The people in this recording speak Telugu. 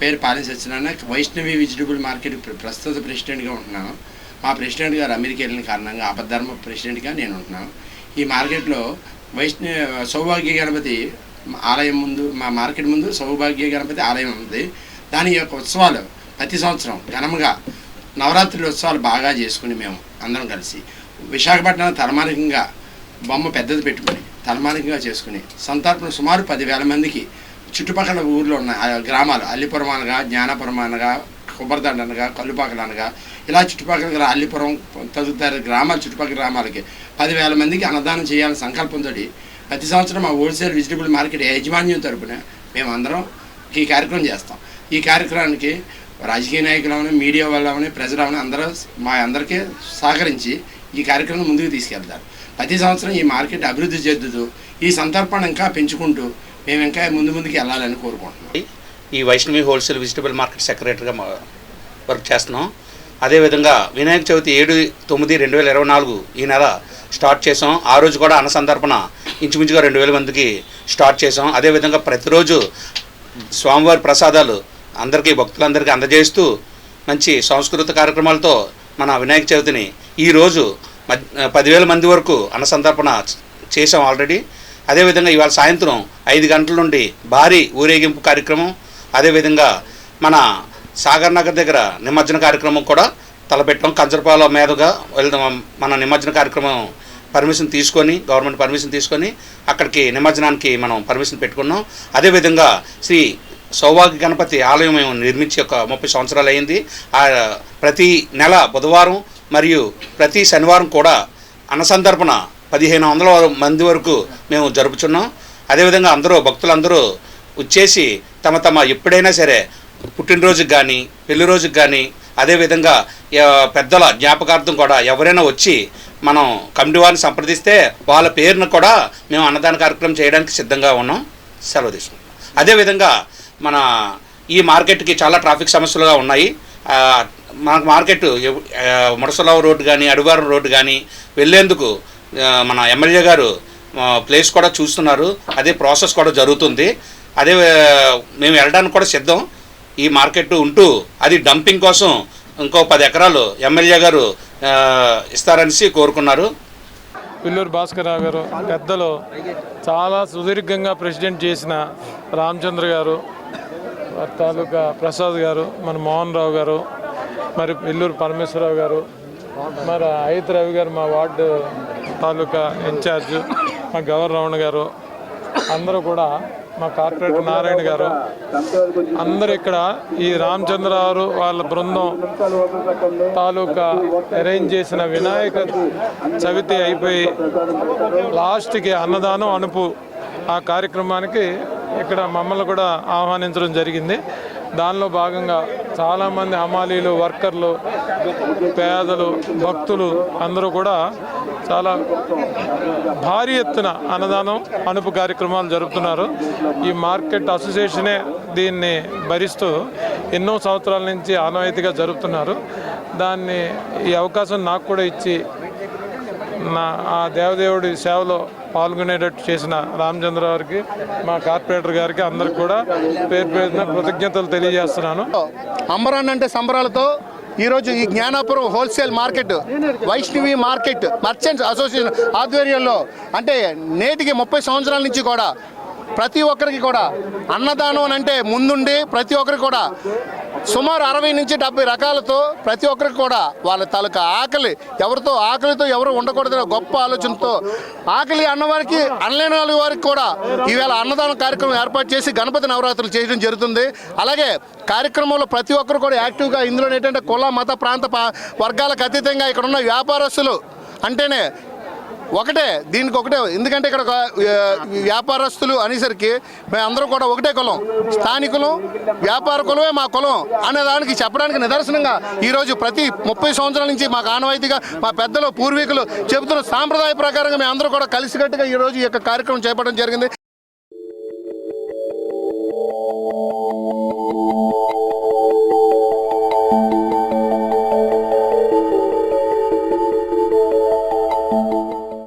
పేరు పాలెం సత్యనారాయణ. వైష్ణవి వెజిటబుల్ మార్కెట్ ప్రస్తుత ప్రెసిడెంట్గా ఉంటున్నాను. మా ప్రెసిడెంట్ గారు అమెరికా వెళ్ళిన కారణంగా ఆపద్ధర్మ ప్రెసిడెంట్గా నేను ఉంటున్నాను. ఈ మార్కెట్లో సౌభాగ్య గణపతి ఆలయం ముందు, మా మార్కెట్ ముందు సౌభాగ్య గణపతి ఆలయం ఉంది. దాని యొక్క ఉత్సవాలు ప్రతి సంవత్సరం ఘనంగా నవరాత్రుల ఉత్సవాలు బాగా చేసుకుని మేము అందరం కలిసి విశాఖపట్నం తలమానికంగా బొమ్మ పెద్దది పెట్టుకుని తలమానికంగా చేసుకుని సంతర్పణ సుమారు 10,000 మందికి చుట్టుపక్కల ఊర్లో ఉన్న గ్రామాలు అల్లిపురం అనగా, జ్ఞానపురం అనగా, కొబ్బరిదండ అనగా, కల్లుపాకలు అనగా, ఇలా చుట్టుపక్కల అల్లిపురం తదితర గ్రామాలు చుట్టుపక్కల గ్రామాలకి 10,000 మందికి అన్నదానం చేయాలని సంకల్పంతో ప్రతి సంవత్సరం మా హోల్సేల్ వెజిటబుల్ మార్కెట్ యాజమాన్యం తరపున మేము అందరం ఈ కార్యక్రమం చేస్తాం. ఈ కార్యక్రమానికి రాజకీయ నాయకులవని, మీడియా వాళ్ళని, ప్రజలవని అందరూ మా అందరికీ సహకరించి ఈ కార్యక్రమం ముందుకు తీసుకెళ్తారు. ప్రతి సంవత్సరం ఈ మార్కెట్ అభివృద్ధి చెందుతూ ఈ సంతర్పణ ఇంకా పెంచుకుంటూ మేము ఇంకా ముందుకు వెళ్ళాలని కోరుకుంటున్నాం. ఈ వైష్ణవి హోల్సేల్ వెజిటబుల్ మార్కెట్ సెక్రటరీగా వర్క్ చేస్తున్నాం. అదేవిధంగా వినాయక చవితి 7/9/2024 ఈ నెల స్టార్ట్ చేసాం. ఆ రోజు కూడా అన్న సందర్భన ఇంచుమించుగా 2,000 మందికి స్టార్ట్ చేసాం. అదేవిధంగా ప్రతిరోజు స్వామివారి ప్రసాదాలు అందరికీ భక్తులందరికీ అందజేస్తూ మంచి సాంస్కృతిక కార్యక్రమాలతో మన వినాయక చవితిని ఈరోజు 10,000 మంది వరకు అన్న సందర్భన చేసాం ఆల్రెడీ. అదేవిధంగా ఇవాళ సాయంత్రం 5 గంటల నుండి భారీ ఊరేగింపు కార్యక్రమం, అదేవిధంగా మన సాగర్ నగర్ దగ్గర నిమజ్జన కార్యక్రమం కూడా తలపెట్టాం. కంచరపాల మీదుగా వెళ్దాం. మన నిమజ్జన కార్యక్రమం పర్మిషన్ తీసుకొని, గవర్నమెంట్ పర్మిషన్ తీసుకొని అక్కడికి నిమజ్జనానికి మనం పర్మిషన్ పెట్టుకున్నాం. అదేవిధంగా శ్రీ సౌభాగ్య గణపతి ఆలయం మేము నిర్మించి ఒక 30 సంవత్సరాలు అయింది. ప్రతి నెల బుధవారం మరియు ప్రతి శనివారం కూడా అన్న సందర్భన 1,500 మంది వరకు మేము జరుపుచున్నాం. అదేవిధంగా అందరూ భక్తులందరూ వచ్చేసి తమ ఎప్పుడైనా సరే పుట్టినరోజుకి కానీ, పెళ్లి రోజుకి కానీ, అదేవిధంగా పెద్దల జ్ఞాపకార్థం కూడా ఎవరైనా వచ్చి మనం కమిటీ వారిని సంప్రదిస్తే వాళ్ళ పేరును కూడా మేము అన్నదాన కార్యక్రమం చేయడానికి సిద్ధంగా ఉన్నాం. సెలవు తీసుకుంటాం. అదేవిధంగా మన ఈ మార్కెట్కి చాలా ట్రాఫిక్ సమస్యలుగా ఉన్నాయి. మన మార్కెట్ ముడసలావు రోడ్డు కానీ, అడివారం రోడ్డు కానీ వెళ్ళేందుకు మన ఎమ్మెల్యే గారు ప్లేస్ కూడా చూస్తున్నారు. అదే ప్రాసెస్ కూడా జరుగుతుంది. అదే మేము వెళ్ళడానికి కూడా సిద్ధం. ఈ మార్కెట్ ఉంటూ అది డంపింగ్ కోసం ఇంకో 10 ఎకరాలు ఎమ్మెల్యే గారు ఇస్తారనేసి కోరుకున్నారు. పిల్లూరు భాస్కరరావు గారు పెద్దలు చాలా సుదీర్ఘంగా ప్రెసిడెంట్ చేసిన రామచంద్ర గారు, తాలూకా ప్రసాద్ గారు, మన మోహన్ రావు గారు, మరి పిల్లూరు పరమేశ్వరరావు గారు, మరి అయిత్ రవి గారు మా వార్డు తాలూకా ఇన్ఛార్జ్, మా గవర్నర్ రమణ గారు, అందరూ కూడా మా కార్పొరేటర్ నారాయణ గారు, అందరూ ఇక్కడ ఈ రామచంద్రరావు వాళ్ళ బృందం తాలూకా అరేంజ్ చేసిన వినాయక చవితి అయిపోయి లాస్ట్కి అన్నదానం అనుపు ఆ కార్యక్రమానికి ఇక్కడ మమ్మల్ని కూడా ఆహ్వానించడం జరిగింది. దానిలో భాగంగా చాలామంది హమాలీలు, వర్కర్లు, పేదలు, భక్తులు అందరూ కూడా చాలా భారీ ఎత్తున అన్నదానం అనుపు కార్యక్రమాలు జరుపుతున్నారు. ఈ మార్కెట్ అసోసియేషనే దీన్ని భరిస్తూ ఎన్నో సంవత్సరాల నుంచి ఆనవాయితీగా జరుపుతున్నారు. దాన్ని ఈ అవకాశం నాకు కూడా ఇచ్చి ఆ దేవదేవుడి సేవలో పాల్గొనేటట్టు చేసిన రామచంద్ర గారికి, మా కార్పొరేటర్ గారికి అందరికి కూడా పేరు పేరున కృతజ్ఞతలు తెలియజేస్తున్నాను. అంబరాన్ అంటే సంబరాలతో ఈరోజు ఈ Gnanapuram wholesale market, Vaishnavi market merchants association ఆధ్వర్యంలో అంటే నేటికి 30 సంవత్సరాల నుంచి కూడా ప్రతి ఒక్కరికి కూడా అన్నదానం అని అంటే ముందుండి ప్రతి ఒక్కరికి కూడా సుమారు 60 నుంచి 70 రకాలతో ప్రతి ఒక్కరికి కూడా వాళ్ళ తాలూకా ఆకలితో ఎవరు ఉండకూడదనే గొప్ప ఆలోచనతో ఆకలి అన్నవారికి అనలేని వారికి కూడా ఈవేళ అన్నదాన కార్యక్రమం ఏర్పాటు చేసి గణపతి నవరాత్రులు చేయడం జరుగుతుంది. అలాగే కార్యక్రమంలో ప్రతి ఒక్కరు కూడా యాక్టివ్గా ఇందులో ఏంటంటే కుల, మత, ప్రాంత వర్గాలకు అతీతంగా ఇక్కడ ఉన్న వ్యాపారస్తులు అంటేనే ఒకటే, దీనికి ఒకటే. ఎందుకంటే ఇక్కడ వ్యాపారస్తులు అనేసరికి మేము అందరూ కూడా ఒకటే కులం, స్థానికులం, వ్యాపార కులమే మా కులం అనే దానికి చెప్పడానికి నిదర్శనంగా ఈరోజు ప్రతి 30 సంవత్సరాల నుంచి మాకు ఆనవాయితీగా మా పెద్దలు పూర్వీకులు చెబుతున్న సాంప్రదాయ ప్రకారంగా మేము అందరూ కూడా కలిసికట్టుగా ఈరోజు ఈ యొక్క కార్యక్రమం చేపట్టడం జరిగింది.